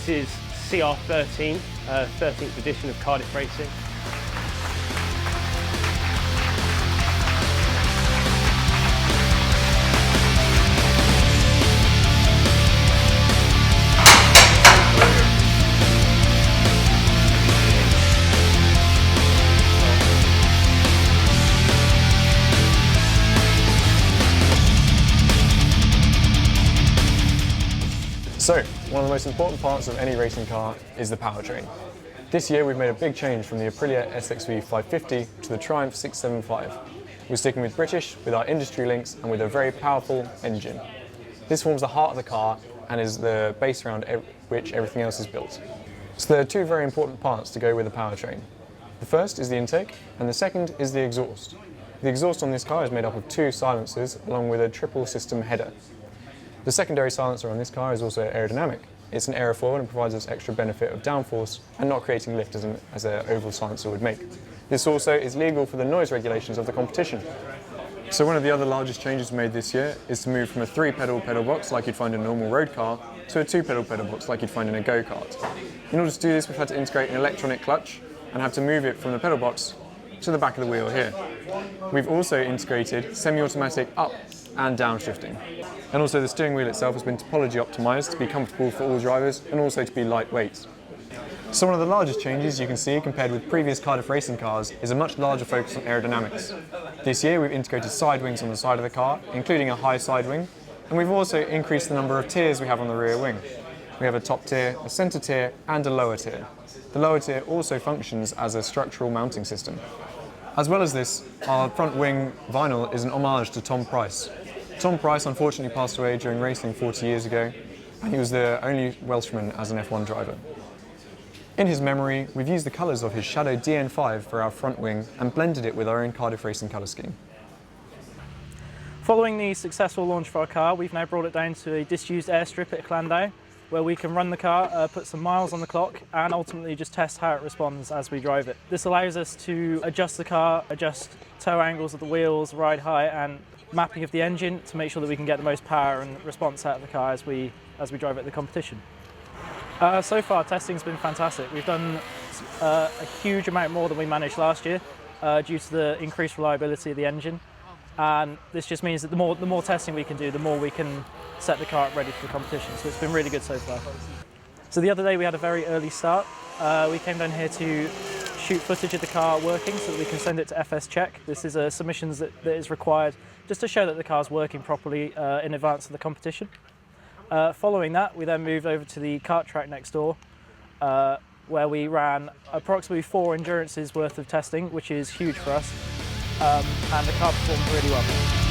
This is CR13, 13th edition of Cardiff Racing. So, one of the most important parts of any racing car is the powertrain. This year we've made a big change from the Aprilia SXV 550 to the Triumph 675. We're sticking with British, with our industry links and with a very powerful engine. This forms the heart of the car and is the base around which everything else is built. So there are two very important parts to go with the powertrain. The first is the intake and the second is the exhaust. The exhaust on this car is made up of two silencers along with a triple system header. The secondary silencer on this car is also aerodynamic. It's an aerofoil and provides us extra benefit of downforce and not creating lift as an oval silencer would make. This also is legal for the noise regulations of the competition. So one of the other largest changes made this year is to move from a 3-pedal pedal box like you'd find in a normal road car to a 2-pedal pedal box like you'd find in a go-kart. In order to do this, we've had to integrate an electronic clutch and have to move it from the pedal box to the back of the wheel here. We've also integrated semi-automatic up and downshifting. And also the steering wheel itself has been topology optimised to be comfortable for all drivers and also to be lightweight. So one of the largest changes you can see compared with previous Cardiff racing cars is a much larger focus on aerodynamics. This year we've integrated side wings on the side of the car, including a high side wing, and we've also increased the number of tiers we have on the rear wing. We have a top tier, a centre tier and a lower tier. The lower tier also functions as a structural mounting system. As well as this, our front wing vinyl is an homage to Tom Price. Tom Price unfortunately passed away during racing 40 years ago, and he was the only Welshman as an F1 driver. In his memory, we've used the colours of his Shadow DN5 for our front wing and blended it with our own Cardiff racing colour scheme. Following the successful launch for our car, we've now brought it down to a disused airstrip at Llandough, where we can run the car, put some miles on the clock and ultimately just test how it responds as we drive it. This allows us to adjust the car, adjust toe angles of the wheels, ride height and mapping of the engine to make sure that we can get the most power and response out of the car as we drive it at the competition. So far testing's been fantastic. We've done a huge amount more than we managed last year due to the increased reliability of the engine, and this just means that the more testing we can do, the more we can set the car up ready for the competition. So it's been really good so far. So the other day we had a very early start. We came down here to shoot footage of the car working so that we can send it to FS Check. This is a submission that is required just to show that the car's working properly in advance of the competition. Following that, we then moved over to the kart track next door, where we ran approximately 4 endurances worth of testing, which is huge for us, and the car performed really well.